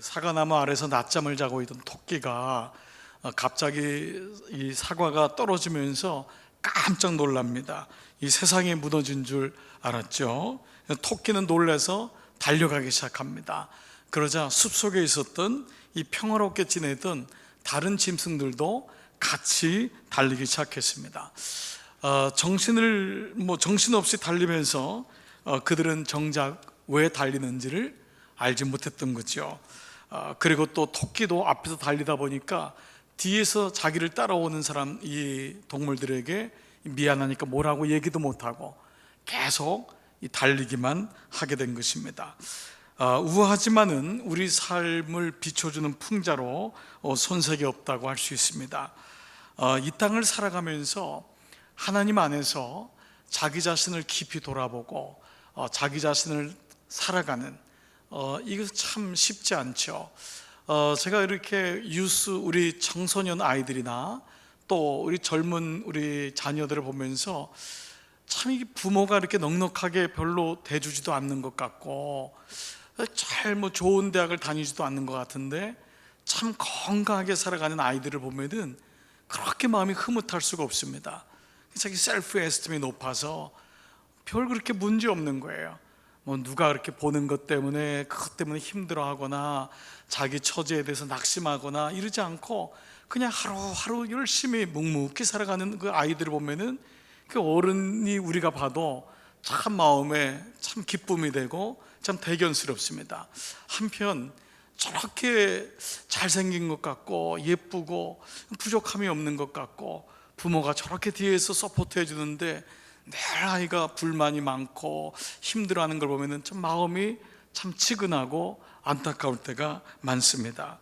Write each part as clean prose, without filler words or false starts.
사과나무 아래서 낮잠을 자고 있던 토끼가 갑자기 이 사과가 떨어지면서 깜짝 놀랍니다. 이 세상에 무너진 줄 알았죠. 토끼는 놀라서 달려가기 시작합니다. 그러자 숲속에 있었던 이 평화롭게 지내던 다른 짐승들도 같이 달리기 시작했습니다. 정신없이 달리면서 그들은 정작 왜 달리는지를 알지 못했던 거죠. 그리고 또 토끼도 앞에서 달리다 보니까 뒤에서 자기를 따라오는 사람, 이 동물들에게 미안하니까 뭐라고 얘기도 못하고 계속 달리기만 하게 된 것입니다. 우아하지만은 우리 삶을 비춰주는 풍자로 손색이 없다고 할 수 있습니다. 이 땅을 살아가면서 하나님 안에서 자기 자신을 깊이 돌아보고 자기 자신을 살아가는 이거 참 쉽지 않죠. 제가 이렇게 유스 우리 청소년 아이들이나 또 우리 젊은 우리 자녀들을 보면서 참 이게 부모가 이렇게 넉넉하게 별로 대주지도 않는 것 같고 잘 좋은 대학을 다니지도 않는 것 같은데 참 건강하게 살아가는 아이들을 보면은 그렇게 마음이 흐뭇할 수가 없습니다. 자기 셀프 에스팀이 높아서 별 그렇게 문제 없는 거예요. 누가 그렇게 보는 것 때문에 그것 때문에 힘들어하거나 자기 처지에 대해서 낙심하거나 이러지 않고 그냥 하루하루 열심히 묵묵히 살아가는 그 아이들을 보면은 그 어른이 우리가 봐도 참 마음에 참 기쁨이 되고 참 대견스럽습니다. 한편 저렇게 잘생긴 것 같고 예쁘고 부족함이 없는 것 같고 부모가 저렇게 뒤에서 서포트 해주는데 늘 아이가 불만이 많고 힘들어하는 걸 보면은 참 마음이 참 치근하고 안타까울 때가 많습니다.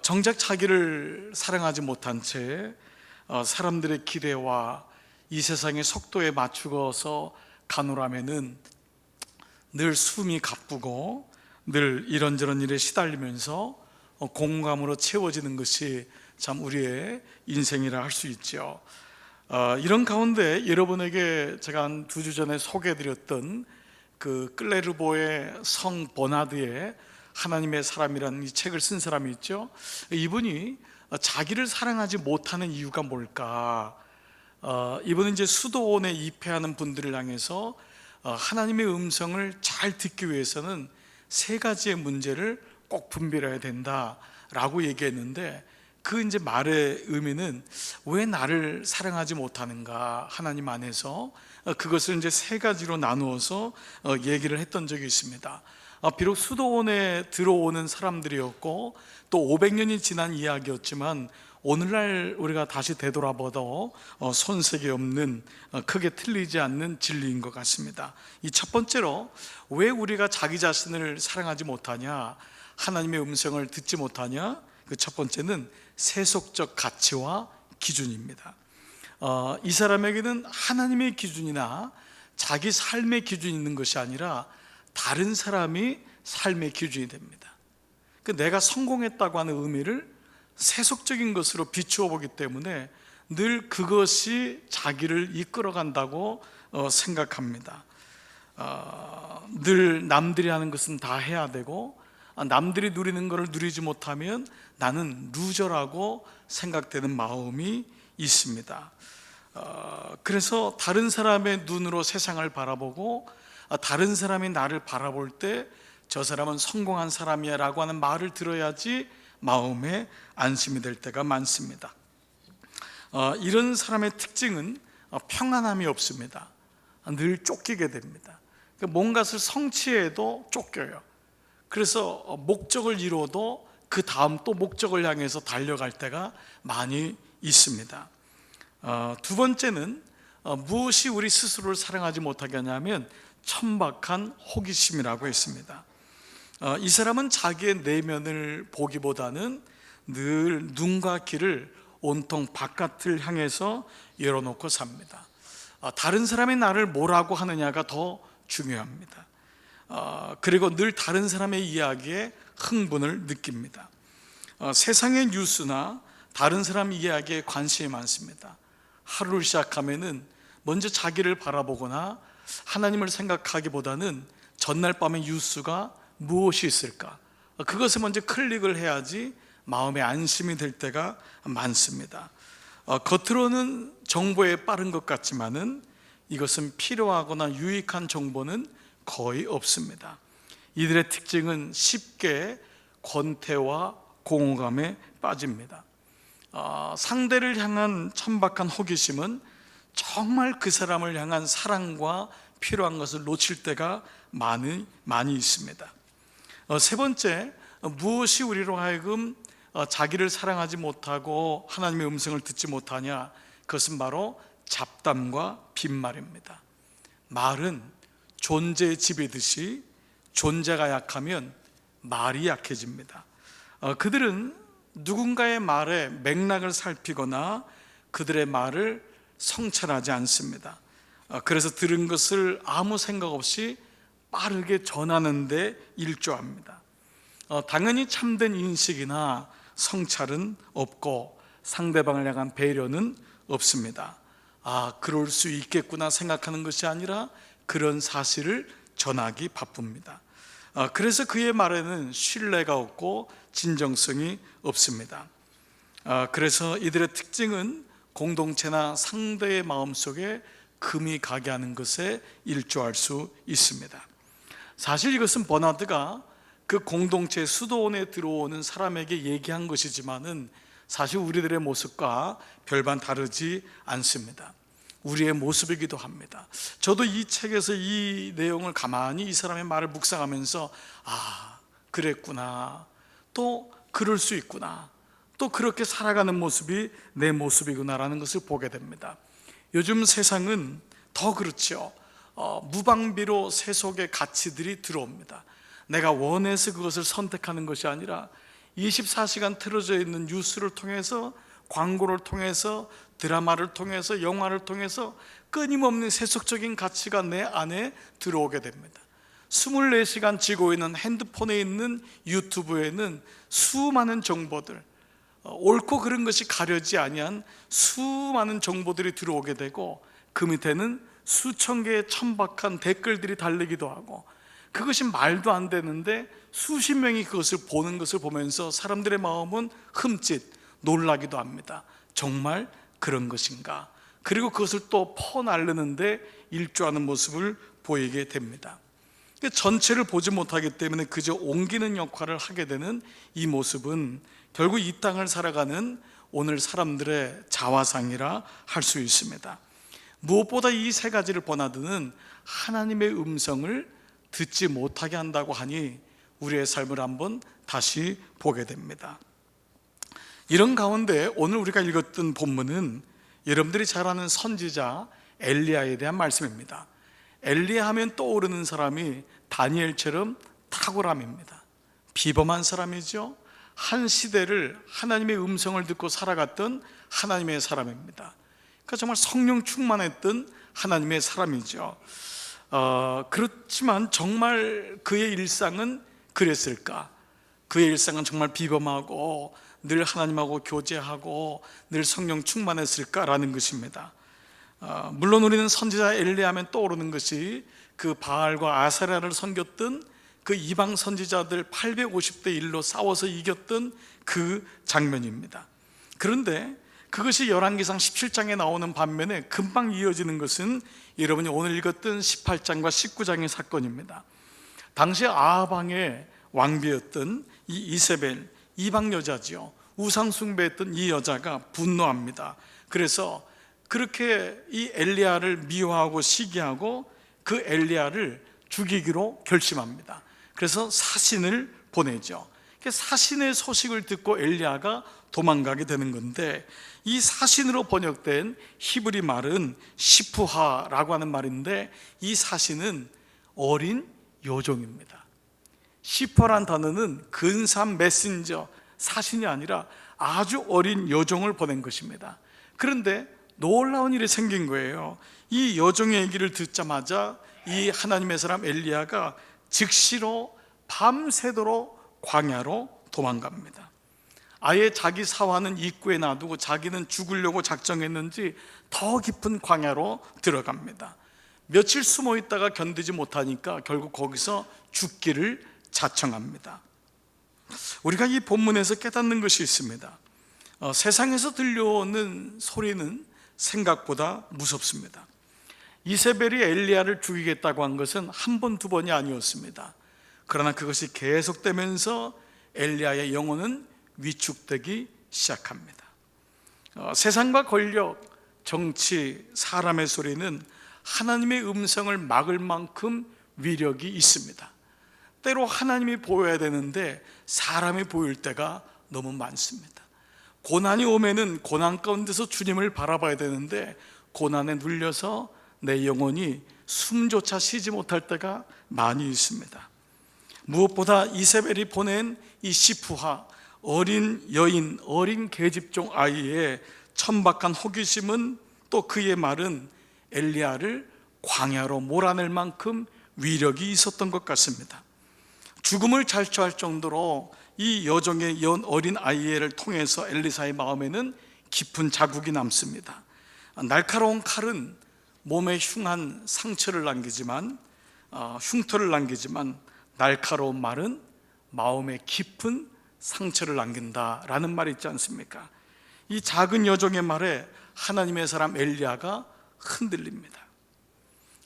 정작 자기를 사랑하지 못한 채 사람들의 기대와 이 세상의 속도에 맞추어서 가노라면은 늘 숨이 가쁘고 늘 이런저런 일에 시달리면서 공감으로 채워지는 것이 참 우리의 인생이라 할 수 있죠. 이런 가운데 여러분에게 제가 한 2주 전에 소개해드렸던 그 클레르보의 성 버나드의 하나님의 사람이라는 이 책을 쓴 사람이 있죠. 이분이 자기를 사랑하지 못하는 이유가 뭘까? 이분은 이제 수도원에 입회하는 분들을 향해서 하나님의 음성을 잘 듣기 위해서는 3가지의 문제를 꼭 분별해야 된다라고 얘기했는데 그 이제 말의 의미는 왜 나를 사랑하지 못하는가 하나님 안에서 그것을 이제 3가지로 나누어서 얘기를 했던 적이 있습니다. 비록 수도원에 들어오는 사람들이었고 또 500년이 지난 이야기였지만 오늘날 우리가 다시 되돌아봐도 손색이 없는 크게 틀리지 않는 진리인 것 같습니다. 이 첫 번째로 왜 우리가 자기 자신을 사랑하지 못하냐, 하나님의 음성을 듣지 못하냐, 그 첫 번째는 세속적 가치와 기준입니다. 이 사람에게는 하나님의 기준이나 자기 삶의 기준이 있는 것이 아니라 다른 사람이 삶의 기준이 됩니다. 내가 성공했다고 하는 의미를 세속적인 것으로 비추어 보기 때문에 늘 그것이 자기를 이끌어간다고 생각합니다. 늘 남들이 하는 것은 다 해야 되고 남들이 누리는 것을 누리지 못하면 나는 루저라고 생각되는 마음이 있습니다. 그래서 다른 사람의 눈으로 세상을 바라보고 다른 사람이 나를 바라볼 때 저 사람은 성공한 사람이야 라고 하는 말을 들어야지 마음에 안심이 될 때가 많습니다. 이런 사람의 특징은 평안함이 없습니다. 늘 쫓기게 됩니다. 뭔가를 성취해도 쫓겨요. 그래서 목적을 이루어도 그 다음 또 목적을 향해서 달려갈 때가 많이 있습니다. 2번째는 무엇이 우리 스스로를 사랑하지 못하게 하냐면 천박한 호기심이라고 했습니다. 이 사람은 자기의 내면을 보기보다는 늘 눈과 귀를 온통 바깥을 향해서 열어놓고 삽니다. 다른 사람이 나를 뭐라고 하느냐가 더 중요합니다. 그리고 늘 다른 사람의 이야기에 흥분을 느낍니다. 세상의 뉴스나 다른 사람 이야기에 관심이 많습니다. 하루를 시작하면은 먼저 자기를 바라보거나 하나님을 생각하기보다는 전날 밤의 뉴스가 무엇이 있을까? 그것을 먼저 클릭을 해야지 마음의 안심이 될 때가 많습니다. 겉으로는 정보에 빠른 것 같지만은 이것은 필요하거나 유익한 정보는 거의 없습니다. 이들의 특징은 쉽게 권태와 공허감에 빠집니다. 상대를 향한 천박한 호기심은 정말 그 사람을 향한 사랑과 필요한 것을 놓칠 때가 많이 있습니다. 세 번째, 무엇이 우리로 하여금 자기를 사랑하지 못하고 하나님의 음성을 듣지 못하냐? 그것은 바로 잡담과 빈말입니다. 말은 존재의 지배듯이 존재가 약하면 말이 약해집니다. 그들은 누군가의 말에 맥락을 살피거나 그들의 말을 성찰하지 않습니다. 그래서 들은 것을 아무 생각 없이 빠르게 전하는 데 일조합니다. 당연히 참된 인식이나 성찰은 없고 상대방을 향한 배려는 없습니다. 그럴 수 있겠구나 생각하는 것이 아니라 그런 사실을 전하기 바쁩니다. 그래서 그의 말에는 신뢰가 없고 진정성이 없습니다. 그래서 이들의 특징은 공동체나 상대의 마음속에 금이 가게 하는 것에 일조할 수 있습니다. 사실 이것은 버나드가 그 공동체 수도원에 들어오는 사람에게 얘기한 것이지만은 사실 우리들의 모습과 별반 다르지 않습니다. 우리의 모습이기도 합니다. 저도 이 책에서 이 내용을 가만히 이 사람의 말을 묵상하면서 그랬구나, 또 그럴 수 있구나, 또 그렇게 살아가는 모습이 내 모습이구나라는 것을 보게 됩니다. 요즘 세상은 더 그렇죠. 무방비로 세속의 가치들이 들어옵니다. 내가 원해서 그것을 선택하는 것이 아니라 24시간 틀어져 있는 뉴스를 통해서, 광고를 통해서, 드라마를 통해서, 영화를 통해서 끊임없는 세속적인 가치가 내 안에 들어오게 됩니다. 24시간 쥐고 있는 핸드폰에 있는 유튜브에는 수많은 정보들, 옳고 그른 것이 가려지 아니한 수많은 정보들이 들어오게 되고, 그 밑에는 수천 개의 천박한 댓글들이 달리기도 하고, 그것이 말도 안 되는데 수십 명이 그것을 보는 것을 보면서 사람들의 마음은 흠칫 놀라기도 합니다. 정말 그런 것인가? 그리고 그것을 또 퍼나르는데 일조하는 모습을 보이게 됩니다. 전체를 보지 못하기 때문에 그저 옮기는 역할을 하게 되는 이 모습은 결국 이 땅을 살아가는 오늘 사람들의 자화상이라 할 수 있습니다. 무엇보다 이 세 가지를 버나드는 하나님의 음성을 듣지 못하게 한다고 하니 우리의 삶을 한번 다시 보게 됩니다. 이런 가운데 오늘 우리가 읽었던 본문은 여러분들이 잘 아는 선지자 엘리야에 대한 말씀입니다. 엘리야 하면 떠오르는 사람이 다니엘처럼 탁월함입니다. 비범한 사람이죠. 한 시대를 하나님의 음성을 듣고 살아갔던 하나님의 사람입니다. 그러니까 정말 성령 충만했던 하나님의 사람이죠. 그렇지만 정말 그의 일상은 그랬을까? 그의 일상은 정말 비범하고 늘 하나님하고 교제하고 늘 성령 충만했을까라는 것입니다. 물론 우리는 선지자 엘리야 하면 떠오르는 것이 그 바알과 아세라를 섬겼던 그 이방 선지자들 850대 1로 싸워서 이겼던 그 장면입니다. 그런데 그것이 열왕기상 17장에 나오는 반면에 금방 이어지는 것은 여러분이 오늘 읽었던 18장과 19장의 사건입니다. 당시 아합 왕의 왕비였던 이 이세벨, 이방 여자지요. 우상 숭배했던 이 여자가 분노합니다. 그래서 그렇게 이 엘리야를 미워하고 시기하고 그 엘리야를 죽이기로 결심합니다. 그래서 사신을 보내죠. 사신의 소식을 듣고 엘리야가 도망가게 되는 건데, 이 사신으로 번역된 히브리 말은 시프하라고 하는 말인데, 이 사신은 어린 요종입니다. 시프라는 단어는 근삼 메신저, 사신이 아니라 아주 어린 여종을 보낸 것입니다. 그런데 놀라운 일이 생긴 거예요. 이 여종의 얘기를 듣자마자 이 하나님의 사람 엘리야가 즉시로 밤새도록 광야로 도망갑니다. 아예 자기 사화는 입구에 놔두고 자기는 죽으려고 작정했는지 더 깊은 광야로 들어갑니다. 며칠 숨어 있다가 견디지 못하니까 결국 거기서 죽기를 자청합니다. 우리가 이 본문에서 깨닫는 것이 있습니다. 세상에서 들려오는 소리는 생각보다 무섭습니다. 이세벨이 엘리야를 죽이겠다고 한 것은 한 번, 두 번이 아니었습니다. 그러나 그것이 계속되면서 엘리야의 영혼은 위축되기 시작합니다. 세상과 권력, 정치, 사람의 소리는 하나님의 음성을 막을 만큼 위력이 있습니다. 때로 하나님이 보여야 되는데 사람이 보일 때가 너무 많습니다. 고난이 오면은 고난 가운데서 주님을 바라봐야 되는데 고난에 눌려서 내 영혼이 숨조차 쉬지 못할 때가 많이 있습니다. 무엇보다 이세벨이 보낸 이 시푸하, 어린 여인, 어린 계집종 아이의 천박한 호기심은, 또 그의 말은 엘리야를 광야로 몰아낼 만큼 위력이 있었던 것 같습니다. 죽음을 자초할 정도로 이 여종의 어린 아이를 통해서 엘리사의 마음에는 깊은 자국이 남습니다. 날카로운 칼은 몸에 흉한 상처를 남기지만, 흉터를 남기지만 날카로운 말은 마음에 깊은 상처를 남긴다라는 말이 있지 않습니까? 이 작은 여종의 말에 하나님의 사람 엘리야가 흔들립니다.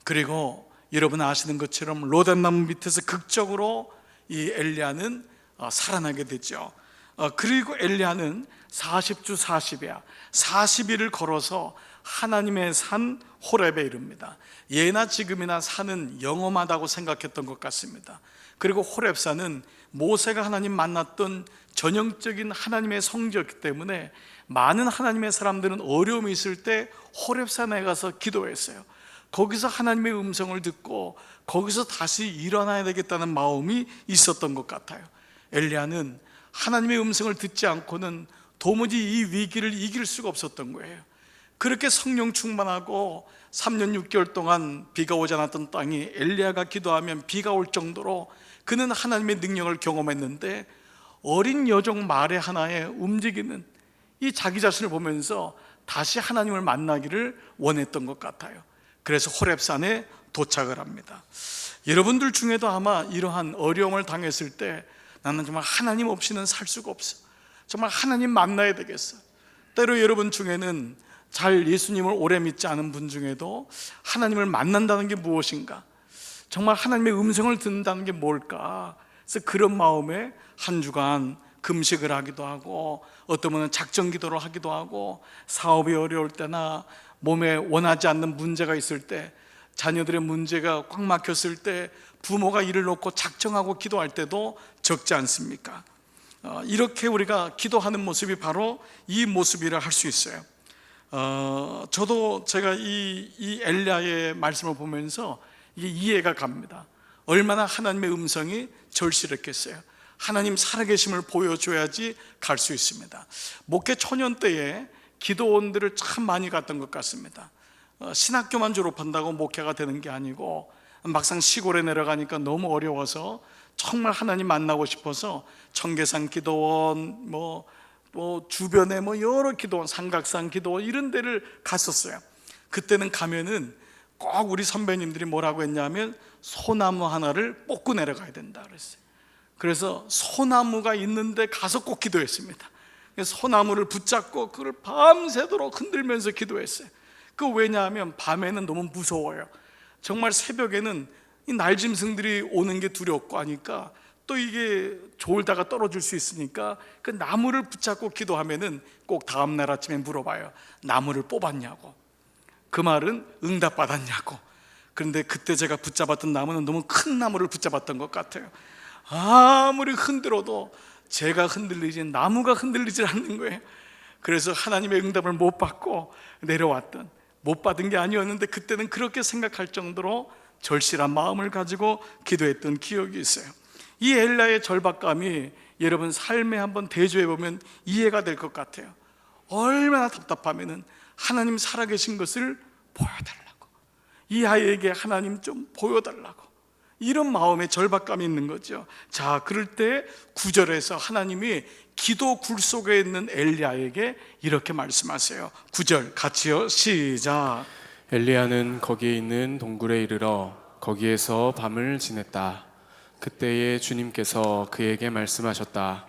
그리고 여러분 아시는 것처럼 로뎀나무 밑에서 극적으로 이 엘리야는 살아나게 되죠. 그리고 엘리야는 40주 40야 40일을 걸어서 하나님의 산 호렙에 이릅니다. 예나 지금이나 산은 영험하다고 생각했던 것 같습니다. 그리고 호렙산은 모세가 하나님 만났던 전형적인 하나님의 성지였기 때문에 많은 하나님의 사람들은 어려움이 있을 때 호렙산에 가서 기도했어요. 거기서 하나님의 음성을 듣고 거기서 다시 일어나야 되겠다는 마음이 있었던 것 같아요. 엘리야는 하나님의 음성을 듣지 않고는 도무지 이 위기를 이길 수가 없었던 거예요. 그렇게 성령 충만하고 3년 6개월 동안 비가 오지 않았던 땅이 엘리야가 기도하면 비가 올 정도로 그는 하나님의 능력을 경험했는데, 어린 여종 말의 하나에 움직이는 이 자기 자신을 보면서 다시 하나님을 만나기를 원했던 것 같아요. 그래서 호렙산에 도착을 합니다. 여러분들 중에도 아마 이러한 어려움을 당했을 때 나는 정말 하나님 없이는 살 수가 없어, 정말 하나님 만나야 되겠어. 때로 여러분 중에는 잘 예수님을 오래 믿지 않은 분 중에도 하나님을 만난다는 게 무엇인가, 정말 하나님의 음성을 듣는다는 게 뭘까, 그래서 그런 마음에 한 주간 금식을 하기도 하고, 어떤 분은 작정 기도를 하기도 하고, 사업이 어려울 때나 몸에 원하지 않는 문제가 있을 때, 자녀들의 문제가 꽉 막혔을 때 부모가 일을 놓고 작정하고 기도할 때도 적지 않습니까? 이렇게 우리가 기도하는 모습이 바로 이 모습이라 할 수 있어요. 저도 제가 이 엘리야의 말씀을 보면서 이게 이해가 갑니다. 얼마나 하나님의 음성이 절실했겠어요. 하나님 살아계심을 보여줘야지 갈 수 있습니다. 목회 초년 때에 기도원들을 참 많이 갔던 것 같습니다. 신학교만 졸업한다고 목회가 되는 게 아니고, 막상 시골에 내려가니까 너무 어려워서 정말 하나님 만나고 싶어서 청계산 기도원, 주변에 여러 기도원, 삼각산 기도원 이런 데를 갔었어요. 그때는 가면은 꼭 우리 선배님들이 뭐라고 했냐면 소나무 하나를 뽑고 내려가야 된다 그랬어요. 그래서 소나무가 있는데 가서 꼭 기도했습니다. 소나무를 붙잡고 그걸 밤새도록 흔들면서 기도했어요. 왜냐하면 밤에는 너무 무서워요. 정말 새벽에는 이 날짐승들이 오는 게 두렵고 하니까, 또 이게 졸다가 떨어질 수 있으니까 그 나무를 붙잡고 기도하면은 꼭 다음날 아침에 물어봐요. 나무를 뽑았냐고. 그 말은 응답받았냐고. 그런데 그때 제가 붙잡았던 나무는 너무 큰 나무를 붙잡았던 것 같아요. 아무리 흔들어도 제가 흔들리지, 나무가 흔들리지 않는 거예요. 그래서 하나님의 응답을 못 받고 내려왔던, 못 받은 게 아니었는데 그때는 그렇게 생각할 정도로 절실한 마음을 가지고 기도했던 기억이 있어요. 이 엘리야의 절박감이 여러분 삶에 한번 대조해 보면 이해가 될 것 같아요. 얼마나 답답하면은 하나님 살아계신 것을 보여달라고, 이 아이에게 하나님 좀 보여달라고, 이런 마음의 절박감이 있는 거죠. 자, 그럴 때 9절에서 하나님이 기도 굴 속에 있는 엘리야에게 이렇게 말씀하세요. 9절 같이요, 시작. 엘리야는 거기에 있는 동굴에 이르러 거기에서 밤을 지냈다. 그때에 주님께서 그에게 말씀하셨다.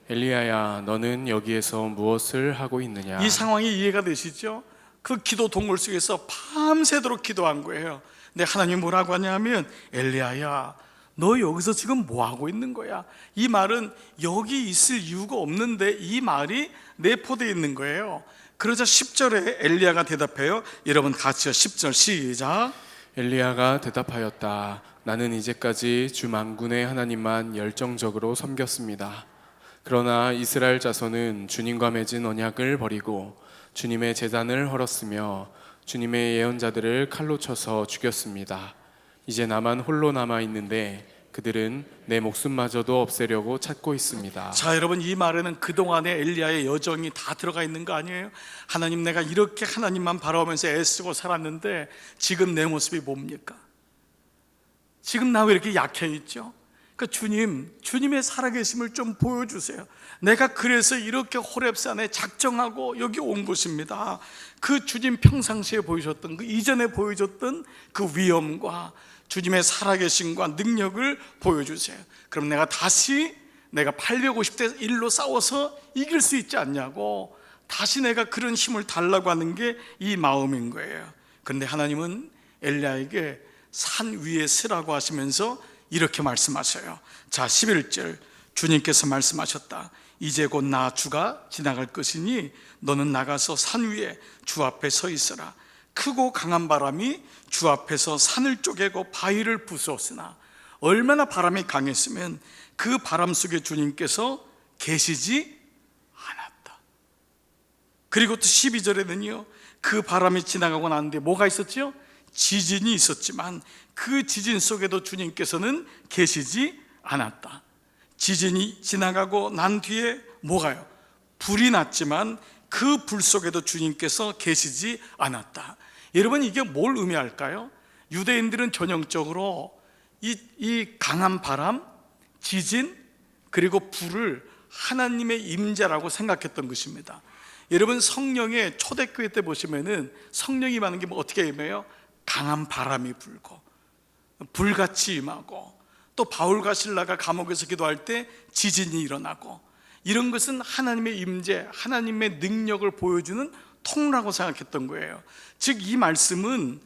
엘리야야, 너는 여기에서 무엇을 하고 있느냐? 이 상황이 이해가 되시죠? 그 기도 동굴 속에서 밤새도록 기도한 거예요. 근데 하나님 뭐라고 하냐면, 엘리야야, 너 여기서 지금 뭐 하고 있는 거야? 이 말은 여기 있을 이유가 없는데 이 말이 내포되어 있는 거예요. 그러자 10절에 엘리야가 대답해요. 여러분 같이요. 10절 시작. 엘리야가 대답하였다. 나는 이제까지 주 만군의 하나님만 열정적으로 섬겼습니다. 그러나 이스라엘 자손은 주님과 맺은 언약을 버리고 주님의 제단을 헐었으며 주님의 예언자들을 칼로 쳐서 죽였습니다. 이제 나만 홀로 남아 있는데 그들은 내 목숨마저도 없애려고 찾고 있습니다. 자, 여러분 이 말에는 그동안의 엘리야의 여정이 다 들어가 있는 거 아니에요? 하나님, 내가 이렇게 하나님만 바라보면서 애쓰고 살았는데 지금 내 모습이 뭡니까? 지금 나 왜 이렇게 약해 있죠? 그러니까 주님의 살아계심을 좀 보여주세요. 내가 그래서 이렇게 호렙산에 작정하고 여기 온 것입니다. 그 주님 평상시에 보여줬던, 그 이전에 보여줬던 그 위엄과 주님의 살아계심과 능력을 보여주세요. 그럼 내가 다시 내가 850대 1로 싸워서 이길 수 있지 않냐고, 다시 내가 그런 힘을 달라고 하는 게 이 마음인 거예요. 그런데 하나님은 엘리야에게 산 위에 서라고 하시면서 이렇게 말씀하셔요. 자, 11절 주님께서 말씀하셨다. 이제 곧 나 주가 지나갈 것이니 너는 나가서 산 위에 주 앞에 서 있어라. 크고 강한 바람이 주 앞에서 산을 쪼개고 바위를 부수었으나, 얼마나 바람이 강했으면 그 바람 속에 주님께서 계시지 않았다. 그리고 또 12절에는요 그 바람이 지나가고 난 뒤에 뭐가 있었죠? 지진이 있었지만 그 지진 속에도 주님께서는 계시지 않았다. 지진이 지나가고 난 뒤에 뭐가요? 불이 났지만 그 불 속에도 주님께서 계시지 않았다. 여러분 이게 뭘 의미할까요? 유대인들은 전형적으로 이 강한 바람, 지진, 그리고 불을 하나님의 임재라고 생각했던 것입니다. 여러분 성령의 초대교회 때 보시면은 성령이 임하는 게 뭐 어떻게 임해요? 강한 바람이 불고 불같이 임하고, 또 바울과 실라가 감옥에서 기도할 때 지진이 일어나고, 이런 것은 하나님의 임재, 하나님의 능력을 보여주는 통로라고 생각했던 거예요. 즉 이 말씀은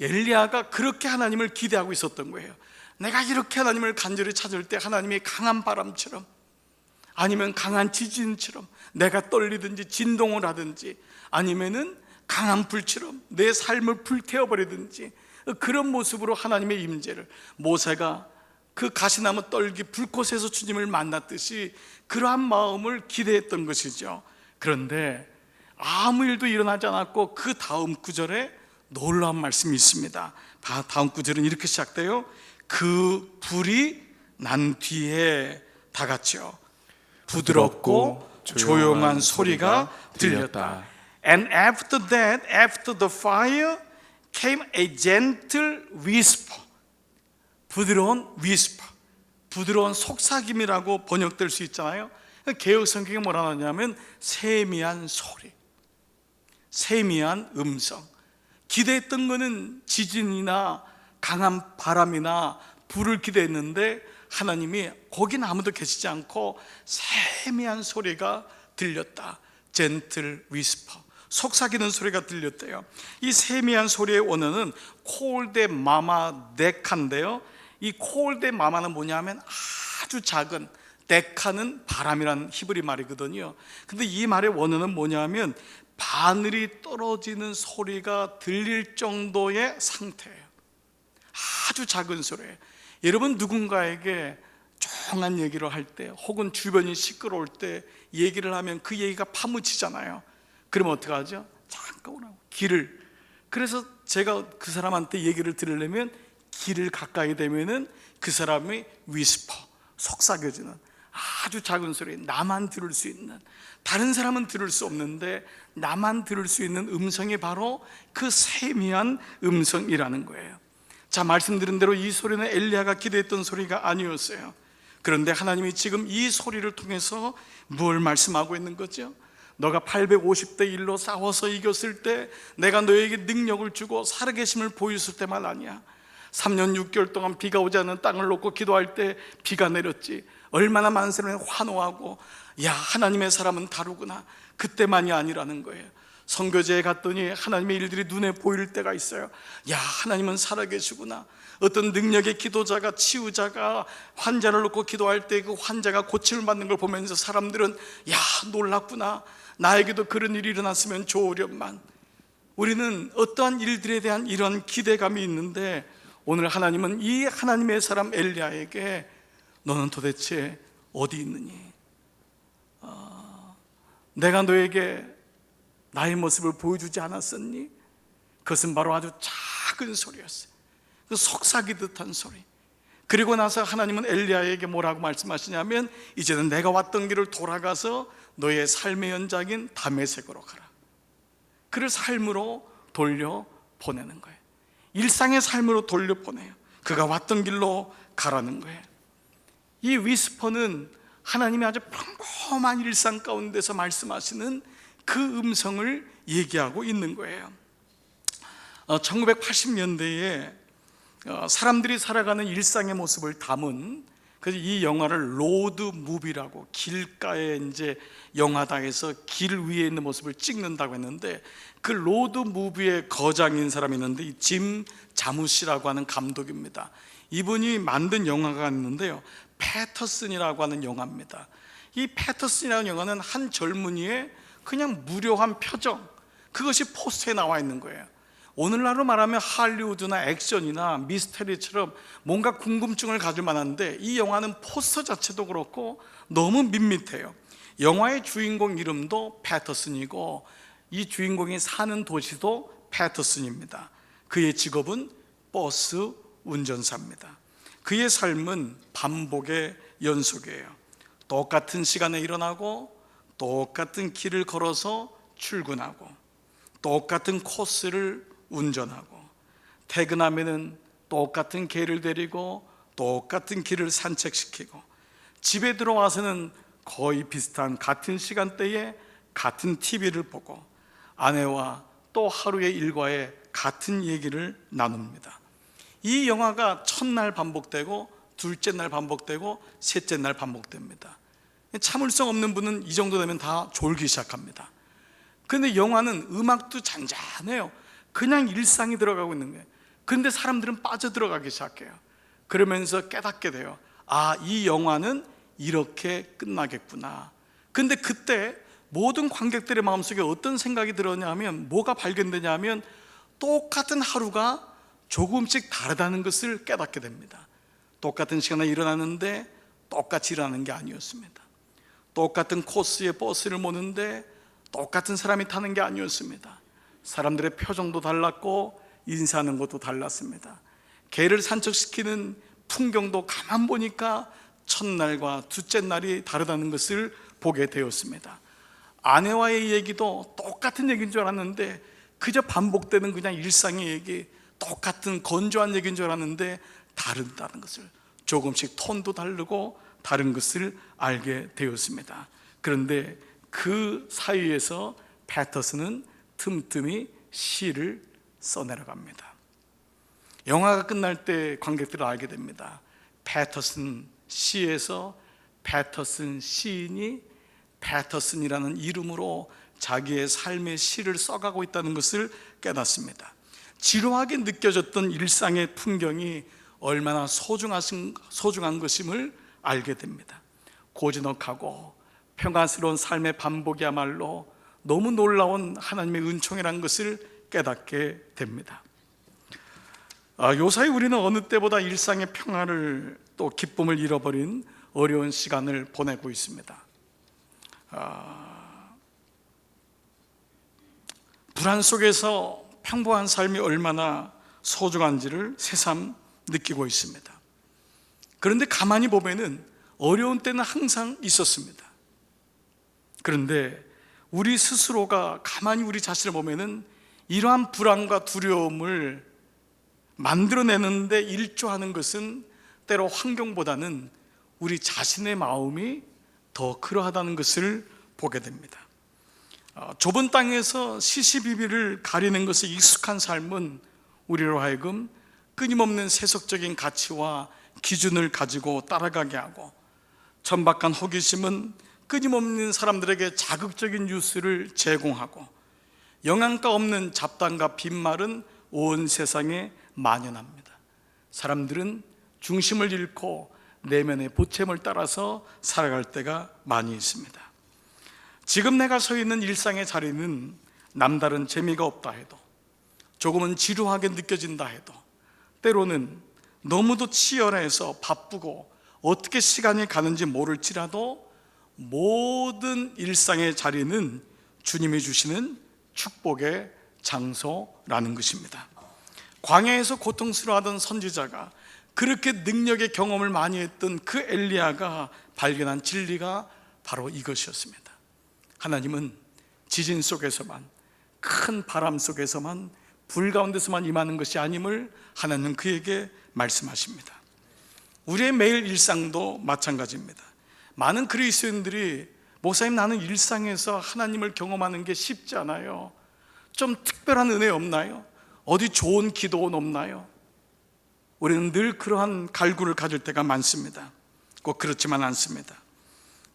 엘리야가 그렇게 하나님을 기대하고 있었던 거예요. 내가 이렇게 하나님을 간절히 찾을 때 하나님이 강한 바람처럼 아니면 강한 지진처럼 내가 떨리든지 진동을 하든지 아니면은 강한 불처럼 내 삶을 불태워버리든지, 그런 모습으로 하나님의 임재를, 모세가 그 가시나무 떨기 불꽃에서 주님을 만났듯이 그러한 마음을 기대했던 것이죠. 그런데 아무 일도 일어나지 않았고 그 다음 구절에 놀라운 말씀이 있습니다. 다음 구절은 이렇게 시작돼요. 그 불이 난 뒤에 다 같이요 부드럽고 조용한 소리가 들렸다. And after that, after the fire, came a gentle whisper. 부드러운 whisper, 부드러운 속삭임이라고 번역될 수 있잖아요. 개역 성경이 뭐라 하냐면 세미한 소리, 세미한 음성. 기대했던 거는 지진이나 강한 바람이나 불을 기대했는데 하나님이 거긴 아무도 계시지 않고 세미한 소리가 들렸다. gentle whisper, 속삭이는 소리가 들렸대요. 이 세미한 소리의 원어는 콜데 마마 데카인데요, 이 콜데 마마는 뭐냐면 아주 작은, 데카는 바람이라는 히브리 말이거든요. 근데 이 말의 원어는 뭐냐면 바늘이 떨어지는 소리가 들릴 정도의 상태예요. 아주 작은 소리예요. 여러분 누군가에게 조용한 얘기를 할 때 혹은 주변이 시끄러울 때 얘기를 하면 그 얘기가 파묻히잖아요. 그러면 어떻게 하죠? 잠깐 오라고 길을. 그래서 제가 그 사람한테 얘기를 들으려면 길을 가까이 되면은 그 사람이 위스퍼, 속삭여지는 아주 작은 소리, 나만 들을 수 있는, 다른 사람은 들을 수 없는데 나만 들을 수 있는 음성이 바로 그 세미한 음성이라는 거예요. 자, 말씀드린 대로 이 소리는 엘리야가 기대했던 소리가 아니었어요. 그런데 하나님이 지금 이 소리를 통해서 뭘 말씀하고 있는 거죠? 너가 850대 1로 싸워서 이겼을 때 내가 너에게 능력을 주고 살아계심을 보였을 때만 아니야. 3년 6개월 동안 비가 오지 않는 땅을 놓고 기도할 때 비가 내렸지. 얼마나 많은 사람이 환호하고, 야, 하나님의 사람은 다르구나. 그때만이 아니라는 거예요. 선교제에 갔더니 하나님의 일들이 눈에 보일 때가 있어요. 야, 하나님은 살아계시구나. 어떤 능력의 기도자가, 치유자가 환자를 놓고 기도할 때 그 환자가 고침을 받는 걸 보면서 사람들은 야, 놀랐구나. 나에게도 그런 일이 일어났으면 좋으련만. 우리는 어떠한 일들에 대한 이런 기대감이 있는데, 오늘 하나님은 이 하나님의 사람 엘리야에게 너는 도대체 어디 있느니? 내가 너에게 나의 모습을 보여주지 않았었니? 그것은 바로 아주 작은 소리였어요. 그 속삭이듯한 소리. 그리고 나서 하나님은 엘리야에게 뭐라고 말씀하시냐면, 이제는 내가 왔던 길을 돌아가서 너의 삶의 연장인 다메섹으로 가라. 그를 삶으로 돌려보내는 거예요. 일상의 삶으로 돌려보내요. 그가 왔던 길로 가라는 거예요. 이 위스퍼는 하나님의 아주 평범한 일상 가운데서 말씀하시는 그 음성을 얘기하고 있는 거예요. 1980년대에 사람들이 살아가는 일상의 모습을 담은, 그래서 이 영화를 로드 무비라고, 길가에 이제 영화다 해서 길 위에 있는 모습을 찍는다고 했는데, 그 로드 무비의 거장인 사람이 있는데, 이 짐 자무시라고 하는 감독입니다. 이분이 만든 영화가 있는데요, 패터슨이라고 하는 영화입니다. 이 패터슨이라는 영화는 한 젊은이의 그냥 무료한 표정, 그것이 포스터에 나와 있는 거예요. 오늘날로 말하면 할리우드나 액션이나 미스터리처럼 뭔가 궁금증을 가질 만한데, 이 영화는 포스터 자체도 그렇고 너무 밋밋해요. 영화의 주인공 이름도 패터슨이고, 이 주인공이 사는 도시도 패터슨입니다. 그의 직업은 버스 운전사입니다. 그의 삶은 반복의 연속이에요. 똑같은 시간에 일어나고, 똑같은 길을 걸어서 출근하고, 똑같은 코스를 운전하고, 퇴근하면은 똑같은 개를 데리고 똑같은 길을 산책시키고, 집에 들어와서는 거의 비슷한 같은 시간대에 같은 TV를 보고, 아내와 또 하루의 일과에 같은 얘기를 나눕니다. 이 영화가 첫날 반복되고, 둘째 날 반복되고, 셋째 날 반복됩니다. 참을성 없는 분은 이 정도 되면 다 졸기 시작합니다. 그런데 영화는 음악도 잔잔해요. 그냥 일상이 들어가고 있는 거예요. 그런데 사람들은 빠져들어가기 시작해요. 그러면서 깨닫게 돼요. 아, 이 영화는 이렇게 끝나겠구나. 근데 그때 모든 관객들의 마음속에 어떤 생각이 들었냐면, 뭐가 발견되냐면, 똑같은 하루가 조금씩 다르다는 것을 깨닫게 됩니다. 똑같은 시간에 일어나는데 똑같이 일어나는 게 아니었습니다. 똑같은 코스의 버스를 모는데 똑같은 사람이 타는 게 아니었습니다. 사람들의 표정도 달랐고 인사하는 것도 달랐습니다. 개를 산책시키는 풍경도 가만 보니까 첫날과 둘째 날이 다르다는 것을 보게 되었습니다. 아내와의 얘기도 똑같은 얘기인 줄 알았는데, 그저 반복되는 그냥 일상의 얘기, 똑같은 건조한 얘기인 줄 알았는데 다르다는 것을, 조금씩 톤도 다르고 다른 것을 알게 되었습니다. 그런데 그 사이에서 패터슨은 틈틈이 시를 써내려갑니다. 영화가 끝날 때 관객들은 알게 됩니다. 패터슨 시에서 패터슨 시인이 패터슨이라는 이름으로 자기의 삶의 시를 써가고 있다는 것을 깨닫습니다. 지루하게 느껴졌던 일상의 풍경이 얼마나 소중한 것임을 알게 됩니다. 고즈넉하고 평안스러운 삶의 반복이야말로 너무 놀라운 하나님의 은총이라는 것을 깨닫게 됩니다. 요사이 우리는 어느 때보다 일상의 평안을, 또 기쁨을 잃어버린 어려운 시간을 보내고 있습니다. 불안 속에서 평범한 삶이 얼마나 소중한지를 새삼 느끼고 있습니다. 그런데 가만히 보면은 어려운 때는 항상 있었습니다. 그런데 우리 스스로가 가만히 우리 자신을 보면은 이러한 불안과 두려움을 만들어내는데 일조하는 것은 때로 환경보다는 우리 자신의 마음이 더 그러하다는 것을 보게 됩니다. 좁은 땅에서 시시비비를 가리는 것에 익숙한 삶은 우리로 하여금 끊임없는 세속적인 가치와 기준을 가지고 따라가게 하고, 천박한 호기심은 끊임없는 사람들에게 자극적인 뉴스를 제공하고, 영양가 없는 잡담과 빈말은 온 세상에 만연합니다. 사람들은 중심을 잃고 내면의 보탬을 따라서 살아갈 때가 많이 있습니다. 지금 내가 서 있는 일상의 자리는 남다른 재미가 없다 해도, 조금은 지루하게 느껴진다 해도, 때로는 너무도 치열해서 바쁘고 어떻게 시간이 가는지 모를지라도, 모든 일상의 자리는 주님이 주시는 축복의 장소라는 것입니다. 광야에서 고통스러워하던 선지자가, 그렇게 능력의 경험을 많이 했던 그 엘리야가 발견한 진리가 바로 이것이었습니다. 하나님은 지진 속에서만, 큰 바람 속에서만, 불 가운데서만 임하는 것이 아님을 하나님은 그에게 말씀하십니다. 우리의 매일 일상도 마찬가지입니다. 많은 그리스도인들이, 목사님 나는 일상에서 하나님을 경험하는 게 쉽지 않아요, 좀 특별한 은혜 없나요? 어디 좋은 기도원 없나요? 우리는 늘 그러한 갈구를 가질 때가 많습니다. 꼭 그렇지만 않습니다.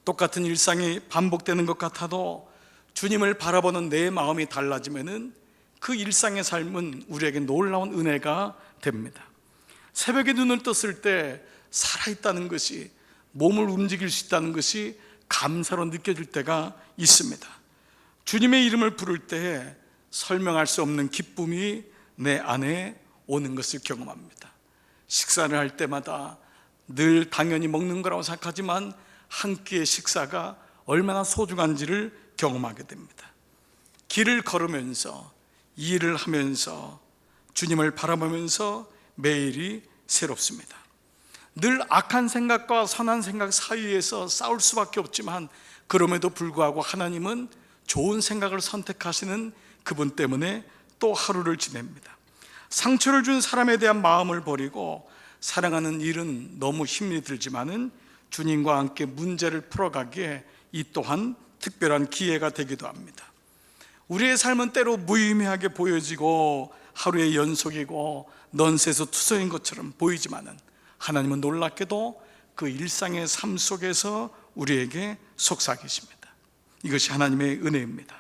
똑같은 일상이 반복되는 것 같아도 주님을 바라보는 내 마음이 달라지면은 그 일상의 삶은 우리에게 놀라운 은혜가 됩니다. 새벽에 눈을 떴을 때 살아있다는 것이, 몸을 움직일 수 있다는 것이 감사로 느껴질 때가 있습니다. 주님의 이름을 부를 때 설명할 수 없는 기쁨이 내 안에 오는 것을 경험합니다. 식사를 할 때마다 늘 당연히 먹는 거라고 생각하지만 한 끼의 식사가 얼마나 소중한지를 경험하게 됩니다. 길을 걸으면서, 일을 하면서, 주님을 바라보면서 매일이 새롭습니다. 늘 악한 생각과 선한 생각 사이에서 싸울 수밖에 없지만, 그럼에도 불구하고 하나님은 좋은 생각을 선택하시는 그분 때문에 또 하루를 지냅니다. 상처를 준 사람에 대한 마음을 버리고 사랑하는 일은 너무 힘이 들지만은 주님과 함께 문제를 풀어가기에 이 또한 특별한 기회가 되기도 합니다. 우리의 삶은 때로 무의미하게 보여지고 하루의 연속이고 넌세서 투성인 것처럼 보이지만은, 하나님은 놀랍게도 그 일상의 삶 속에서 우리에게 속삭이십니다. 이것이 하나님의 은혜입니다.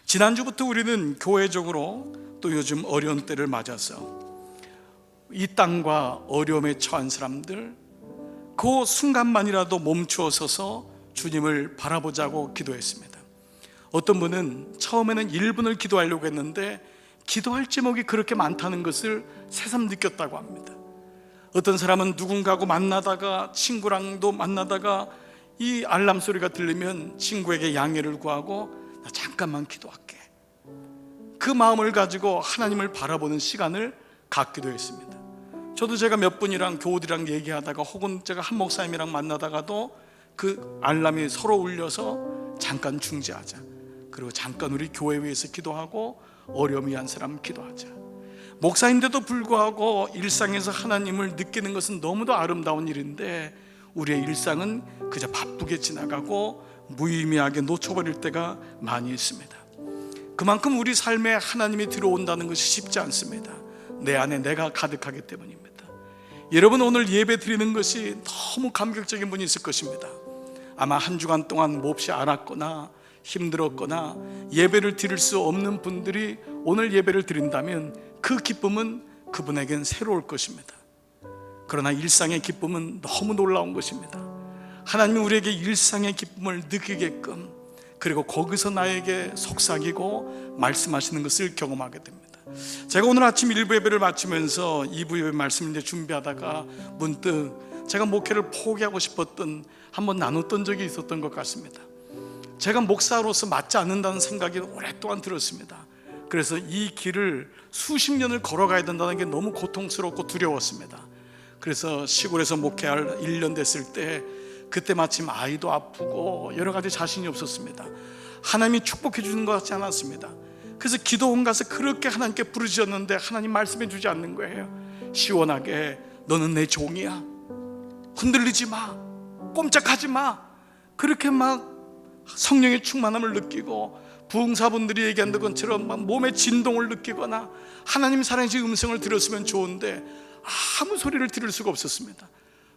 지난주부터 우리는 교회적으로 또 요즘 어려운 때를 맞아서 이 땅과 어려움에 처한 사람들, 그 순간만이라도 멈추어 서서 주님을 바라보자고 기도했습니다. 어떤 분은 처음에는 1분을 기도하려고 했는데 기도할 제목이 그렇게 많다는 것을 새삼 느꼈다고 합니다. 어떤 사람은 누군가하고 만나다가, 친구랑도 만나다가 이 알람 소리가 들리면 친구에게 양해를 구하고 나 잠깐만 기도할게, 그 마음을 가지고 하나님을 바라보는 시간을 갖기도 했습니다. 저도 제가 몇 분이랑 교우들이랑 얘기하다가, 혹은 제가 한 목사님이랑 만나다가도 그 알람이 서로 울려서 잠깐 중지하자, 그리고 잠깐 우리 교회 위해서 기도하고 어려움이 한 사람 기도하자. 목사인데도 불구하고 일상에서 하나님을 느끼는 것은 너무도 아름다운 일인데, 우리의 일상은 그저 바쁘게 지나가고 무의미하게 놓쳐버릴 때가 많이 있습니다. 그만큼 우리 삶에 하나님이 들어온다는 것이 쉽지 않습니다. 내 안에 내가 가득하기 때문입니다. 여러분, 오늘 예배 드리는 것이 너무 감격적인 분이 있을 것입니다. 아마 한 주간 동안 몹시 앓았거나 힘들었거나 예배를 드릴 수 없는 분들이 오늘 예배를 드린다면 그 기쁨은 그분에겐 새로울 것입니다. 그러나 일상의 기쁨은 너무 놀라운 것입니다. 하나님이 우리에게 일상의 기쁨을 느끼게끔, 그리고 거기서 나에게 속삭이고 말씀하시는 것을 경험하게 됩니다. 제가 오늘 아침 1부 예배를 마치면서 2부 예배 말씀을 이제 준비하다가 문득 제가 목회를 포기하고 싶었던, 한번 나눴던 적이 있었던 것 같습니다. 제가 목사로서 맞지 않는다는 생각이 오랫동안 들었습니다. 그래서 이 길을 수십 년을 걸어가야 된다는 게 너무 고통스럽고 두려웠습니다. 그래서 시골에서 목회할 1년 됐을 때, 그때 마침 아이도 아프고 여러 가지 자신이 없었습니다. 하나님이 축복해 주는 것 같지 않았습니다. 그래서 기도원 가서 그렇게 하나님께 부르짖었는데 하나님 말씀해 주지 않는 거예요. 시원하게 너는 내 종이야, 흔들리지 마, 꼼짝하지 마. 그렇게 막 성령의 충만함을 느끼고, 부흥사분들이 얘기한 것처럼 막 몸의 진동을 느끼거나 하나님 살아계신 음성을 들었으면 좋은데, 아무 소리를 들을 수가 없었습니다.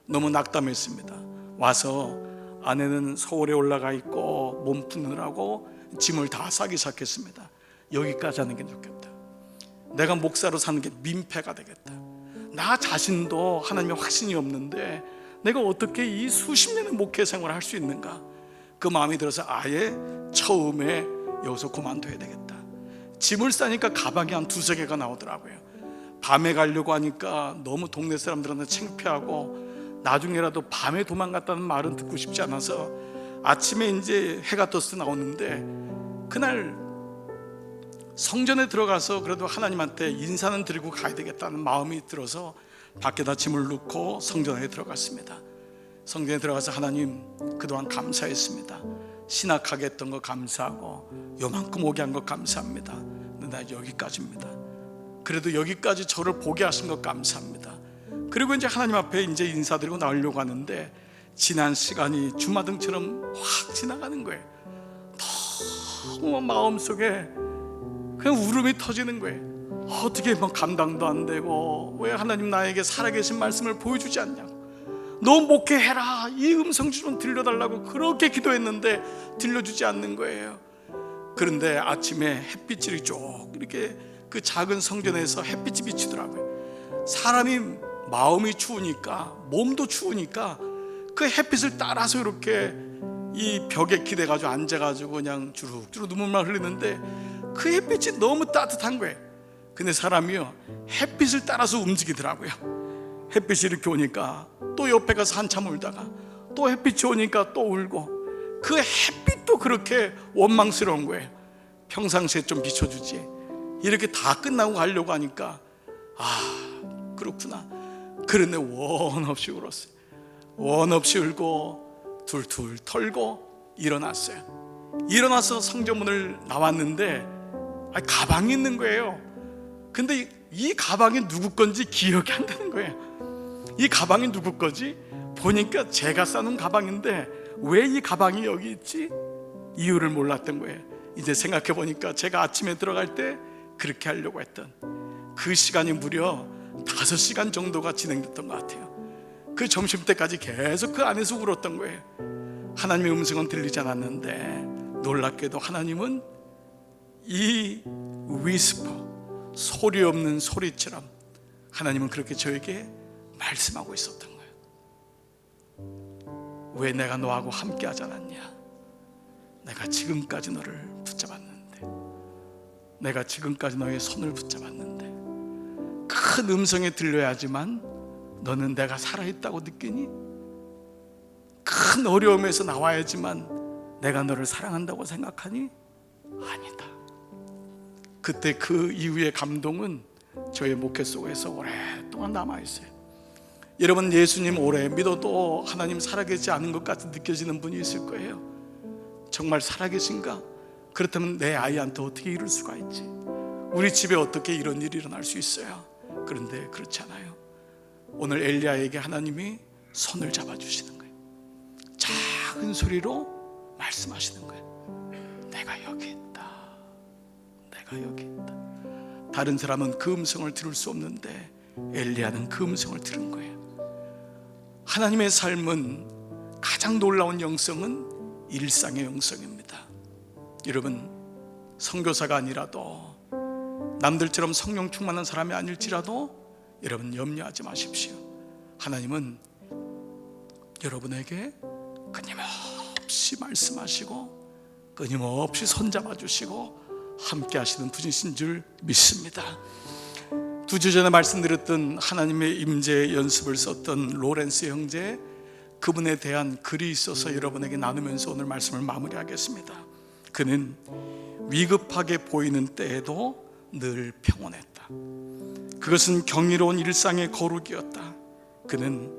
너무 낙담했습니다. 와서 아내는 서울에 올라가 있고 몸 푸느라고 짐을 다 싸기 시작했습니다. 여기까지 하는 게 좋겠다. 내가 목사로 사는 게 민폐가 되겠다. 나 자신도 하나님의 확신이 없는데 내가 어떻게 이 수십 년의 목회 생활을 할 수 있는가? 그 마음이 들어서 아예 처음에 여기서 그만둬야 되겠다. 짐을 싸니까 가방이 한 두세 개가 나오더라고요. 밤에 가려고 하니까 너무 동네 사람들한테 창피하고 나중에라도 밤에 도망갔다는 말은 듣고 싶지 않아서 아침에 이제 해가 떠서 나오는데 그날 성전에 들어가서 그래도 하나님한테 인사는 드리고 가야 되겠다는 마음이 들어서 밖에다 짐을 넣고 성전에 들어갔습니다. 성전에 들어가서 하나님 그동안 감사했습니다. 신학하게 했던 거 감사하고 요만큼 오게 한 거 감사합니다. 근데 나 여기까지입니다. 그래도 여기까지 저를 보게 하신 거 감사합니다. 그리고 이제 하나님 앞에 이제 인사드리고 나오려고 하는데 지난 시간이 주마등처럼 확 지나가는 거예요. 너무 마음속에 그냥 울음이 터지는 거예요. 어떻게 뭐 감당도 안 되고 왜 하나님 나에게 살아계신 말씀을 보여주지 않냐? 너 목회해라 이 음성 좀 들려달라고 그렇게 기도했는데 들려주지 않는 거예요. 그런데 아침에 햇빛이 쭉 이렇게 그 작은 성전에서 햇빛이 비치더라고요. 사람이 마음이 추우니까 몸도 추우니까 그 햇빛을 따라서 이렇게 이 벽에 기대가지고 앉아가지고 그냥 주룩주룩 눈물만 흘리는데 그 햇빛이 너무 따뜻한 거예요. 근데 사람이요 햇빛을 따라서 움직이더라고요. 햇빛이 이렇게 오니까 또 옆에 가서 한참 울다가 또 햇빛이 오니까 또 울고 그 햇빛도 그렇게 원망스러운 거예요. 평상시에 좀 비춰주지 이렇게 다 끝나고 가려고 하니까 아 그렇구나. 그런데 원 없이 울었어요. 원 없이 울고 둘둘 털고 일어났어요. 일어나서 성전문을 나왔는데 가방이 있는 거예요. 근데 이 가방이 누구 건지 기억이 안 나는 거예요. 이 가방이 누구 거지? 보니까 제가 싸놓은 가방인데 왜 이 가방이 여기 있지? 이유를 몰랐던 거예요. 이제 생각해 보니까 제가 아침에 들어갈 때 그렇게 하려고 했던 그 시간이 무려 5시간 정도가 진행됐던 것 같아요. 그 점심때까지 계속 그 안에서 울었던 거예요. 하나님의 음성은 들리지 않았는데 놀랍게도 하나님은 이 위스퍼 소리 없는 소리처럼 하나님은 그렇게 저에게 말씀하고 있었던 거예요. 왜 내가 너하고 함께 하지 않았냐? 내가 지금까지 너를 붙잡았는데, 내가 지금까지 너의 손을 붙잡았는데, 큰 음성이 들려야지만 너는 내가 살아있다고 느끼니? 큰 어려움에서 나와야지만 내가 너를 사랑한다고 생각하니? 아니다. 그때 그 이후의 감동은 저의 목회 속에서 오랫동안 남아있어요. 여러분 예수님 오래 믿어도 하나님 살아계시지 않은 것 같이 느껴지는 분이 있을 거예요. 정말 살아계신가? 그렇다면 내 아이한테 어떻게 이럴 수가 있지? 우리 집에 어떻게 이런 일이 일어날 수 있어요? 그런데 그렇지 않아요. 오늘 엘리야에게 하나님이 손을 잡아주시는 거예요. 작은 소리로 말씀하시는 거예요. 내가 여기 있다. 내가 여기 있다. 다른 사람은 그 음성을 들을 수 없는데 엘리야는 그 음성을 들은 거예요. 하나님의 삶은 가장 놀라운 영성은 일상의 영성입니다. 여러분 선교사가 아니라도 남들처럼 성령 충만한 사람이 아닐지라도 여러분 염려하지 마십시오. 하나님은 여러분에게 끊임없이 말씀하시고 끊임없이 손잡아 주시고 함께 하시는 분이신 줄 믿습니다. 2주 전에 말씀드렸던 하나님의 임재 연습을 썼던 로렌스 형제, 그분에 대한 글이 있어서 여러분에게 나누면서 오늘 말씀을 마무리하겠습니다. 그는 위급하게 보이는 때에도 늘 평온했다. 그것은 경이로운 일상의 거룩이었다. 그는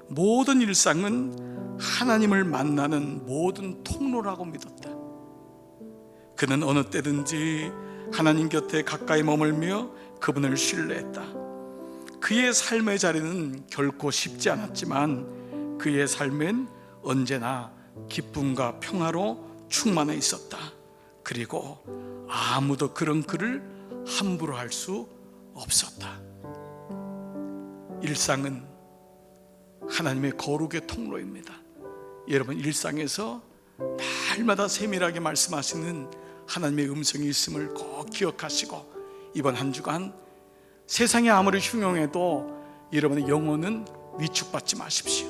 모든 일상은 하나님을 만나는 모든 통로라고 믿었다. 그는 어느 때든지 하나님 곁에 가까이 머물며 그분을 신뢰했다. 그의 삶의 자리는 결코 쉽지 않았지만 그의 삶엔 언제나 기쁨과 평화로 충만해 있었다. 그리고 아무도 그런 그를 함부로 할 수 없었다. 일상은 하나님의 거룩의 통로입니다. 여러분, 일상에서 날마다 세밀하게 말씀하시는 하나님의 음성이 있음을 꼭 기억하시고, 이번 한 주간 세상이 아무리 흉흉해도 여러분의 영혼은 위축받지 마십시오.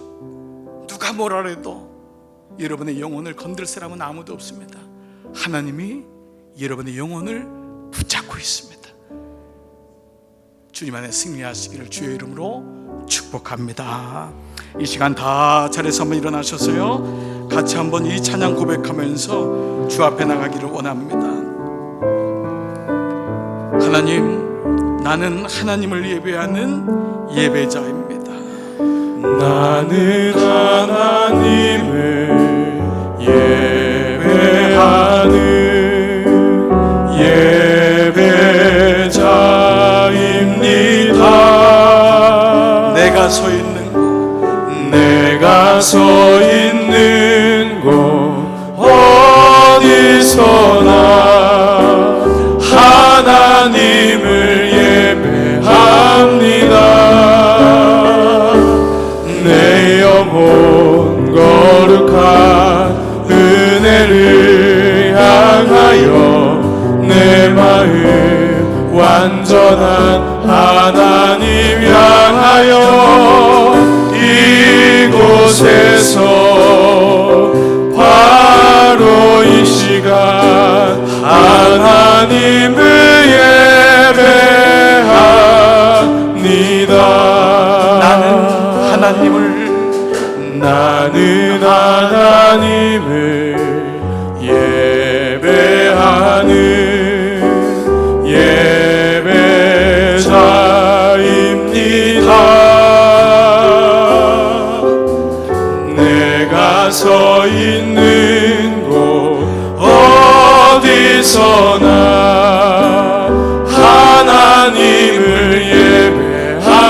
누가 뭐라 해도 여러분의 영혼을 건들 사람은 아무도 없습니다. 하나님이 여러분의 영혼을 붙잡고 있습니다. 주님 안에 승리하시기를 주의 이름으로 축복합니다. 이 시간 다 자리에서 한번 일어나셔서요, 같이 한번 이 찬양 고백하면서 주 앞에 나가기를 원합니다. 하나님, 나는 하나님을 예배하는 예배자입니다. 나는 하나님을 예배하는 예배자입니다. 내가 서 있는 내가 서 있는 곳 어디서나 하나님을 예배합니다. 내 영혼 거룩한 은혜를 향하여 내 마음 완전한 하나님 향하여 이곳에서 바로 이 시간 하나님을 예배합니다. 나는 하나님을 예배하는 예배자입니다. 내가 서 있는 곳 어디서나 하나님을 예배합니다.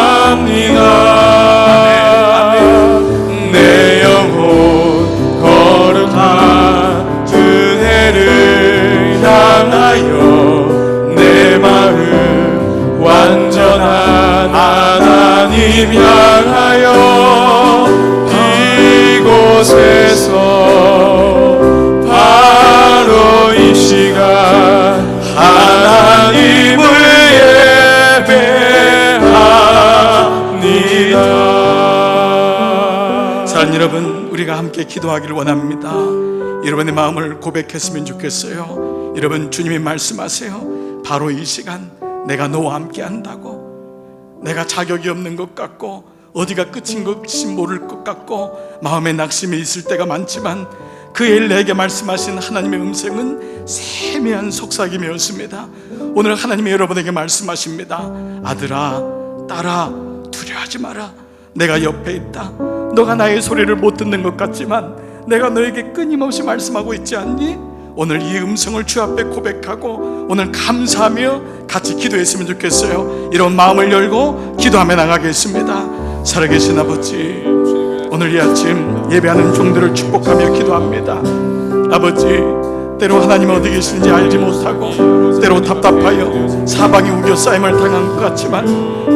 내 영혼 거룩한 은혜를 향하여 내 마음 완전한 하나님 향하여 이곳에서 바로 이 시간 하나님을 예배합니다. 사랑하는 여러분, 우리가 함께 기도하기를 원합니다. 여러분의 마음을 고백했으면 좋겠어요. 여러분, 주님이 말씀하세요. 바로 이 시간 내가 너와 함께 한다고. 내가 자격이 없는 것 같고 어디가 끝인 것인지 모를 것 같고 마음에 낙심이 있을 때가 많지만 그 엘리야에게 말씀하신 하나님의 음성은 세미한 속삭임이었습니다. 오늘 하나님이 여러분에게 말씀하십니다. 아들아, 딸아, 두려워하지 마라. 내가 옆에 있다. 너가 나의 소리를 못 듣는 것 같지만 내가 너에게 끊임없이 말씀하고 있지 않니? 오늘 이 음성을 주 앞에 고백하고 오늘 감사하며 같이 기도했으면 좋겠어요. 이런 마음을 열고 기도하며 나가겠습니다. 살아계신 아버지, 오늘 이 아침 예배하는 종들을 축복하며 기도합니다. 아버지, 때로 하나님 어디 계신지 알지 못하고 때로 답답하여 사방이 우겨싸임을 당한 것 같지만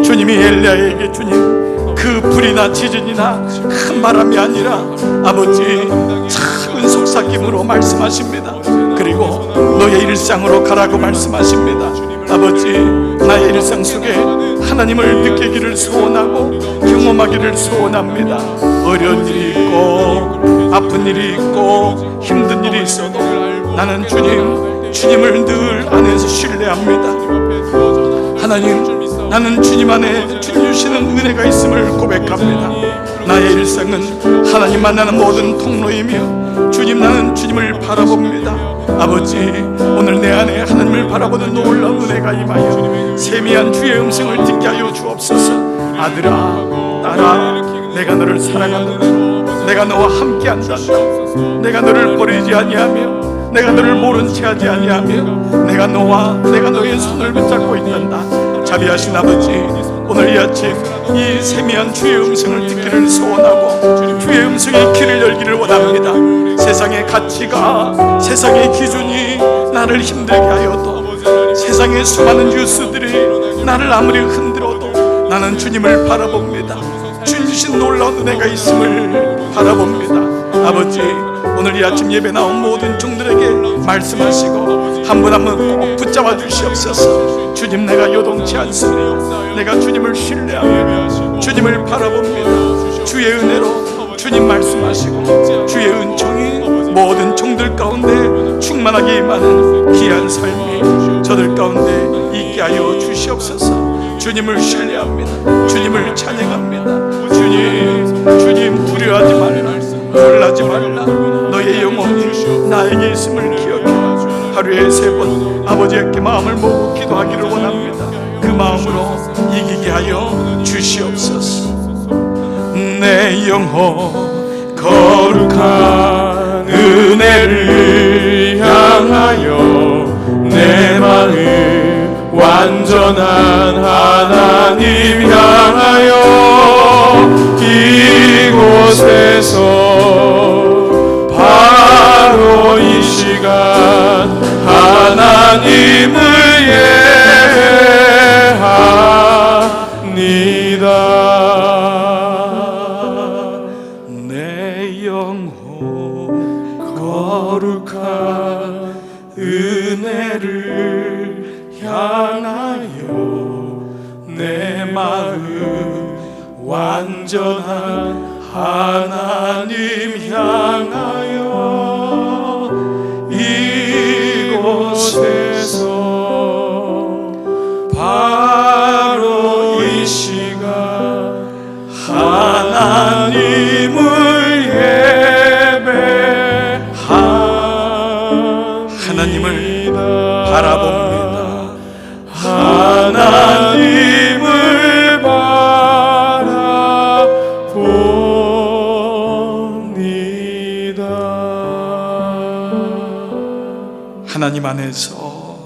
주님이 엘리야에게 주님 그 불이나 지진이나 큰 바람이 아니라 아버지 작은 속삭임으로 말씀하십니다. 그리고 너의 일상으로 가라고 말씀하십니다. 아버지, 나의 일상 속에 하나님을 느끼기를 소원하고 경험하기를 소원합니다. 어려운 일이 있고 아픈 일이 있고 힘든 일이 있어도 나는 주님을 늘 안에서 신뢰합니다. 하나님, 나는 주님 안에 주님 주시는 은혜가 있음을 고백합니다. 나의 일상은 하나님 만나는 모든 통로이며 주님, 나는 주님을 바라봅니다. 아버지, 오늘 내 안에 하나님을 바라보는 놀라운 은혜가 임하여 세미한 주의 음성을 듣게 하여 주옵소서. 아들아, 딸아, 내가 너를 사랑한다. 내가 너와 함께한다. 내가 너를 버리지 아니하며 내가 너를 모른 채 하지 아니하며 내가 너의 손을 붙잡고 있단다. 자비하신 아버지, 오늘 이 아침 이 세미한 주의 음성을 듣기를 소원하고 주의 음성의 길을 열기를 원합니다. 세상의 가치가, 세상의 기준이 나를 힘들게 하여도 세상의 수많은 뉴스들이 나를 아무리 흔들어도 나는 주님을 바라봅니다. 주신 놀라운 은혜가 있음을 바라봅니다. 아버지, 오늘 이 아침 예배 나온 모든 종들에게 말씀하시고 한 분 한 분 꼭 붙잡아 주시옵소서. 주님, 내가 요동치 않습니다. 내가 주님을 신뢰합니다. 주님을 바라봅니다. 주의 은혜로 주님 말씀하시고 주의 은총이 모든 종들 가운데 충만하게 임하는 귀한 삶이 저들 가운데 있게 하여 주시옵소서. 주님을 신뢰합니다. 주님을 찬양합니다. 주님 두려워하지 말라, 놀라지 말라. 너의 영혼이 나에게 있음을 기억해. 하루에 3번 아버지께 마음을 모으고 기도하기를 원합니다. 그 마음으로 이기게 하여 주시옵소서. 내 영혼 거룩한 은혜를 향하여 내 마음 완전한 하나님 향하여 이곳에서 바로 이 시간 하나님을 예배합니다. 내 영혼 거룩한 은혜를 향하여 내 마음 완전한 하나님 향하여 이곳에서 바로 이 시간 하나님을 예배합니다. 하나님을 바라봅니다. 하나님을 바라봅니다. 하나님 안에서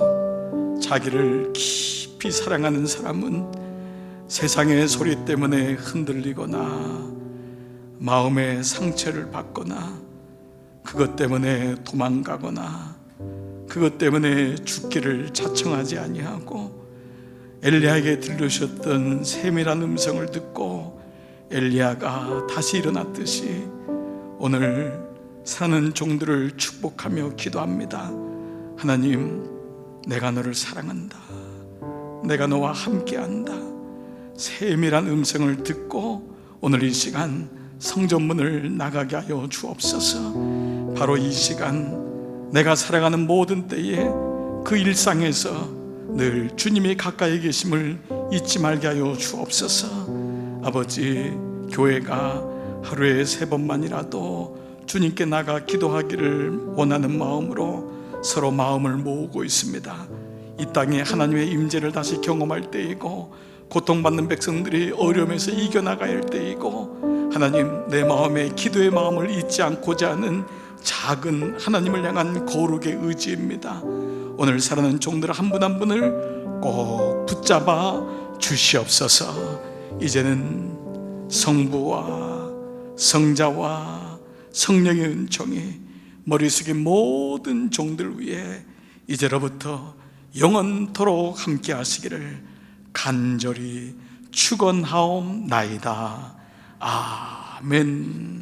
자기를 깊이 사랑하는 사람은 세상의 소리 때문에 흔들리거나 마음의 상처를 받거나 그것 때문에 도망가거나 그것 때문에 죽기를 자청하지 아니하고 엘리야에게 들려주셨던 세밀한 음성을 듣고 엘리야가 다시 일어났듯이 오늘 사는 종들을 축복하며 기도합니다. 하나님, 내가 너를 사랑한다. 내가 너와 함께한다. 세밀한 음성을 듣고 오늘 이 시간 성전문을 나가게 하여 주옵소서. 바로 이 시간 내가 살아가는 모든 때에 그 일상에서 늘 주님이 가까이 계심을 잊지 말게 하여 주옵소서. 아버지, 교회가 하루에 3번만이라도 주님께 나가 기도하기를 원하는 마음으로 서로 마음을 모으고 있습니다. 이 땅에 하나님의 임재를 다시 경험할 때이고 고통받는 백성들이 어려움에서 이겨나가야 할 때이고 하나님, 내 마음에 기도의 마음을 잊지 않고자 하는 작은 하나님을 향한 거룩의 의지입니다. 오늘 살아가는 종들 한 분 한 분을 꼭 붙잡아 주시옵소서. 이제는 성부와 성자와 성령의 은총이 머리 숙인 모든 종들 위에 이제로부터 영원토록 함께 하시기를 간절히 축원하옵나이다. 아멘.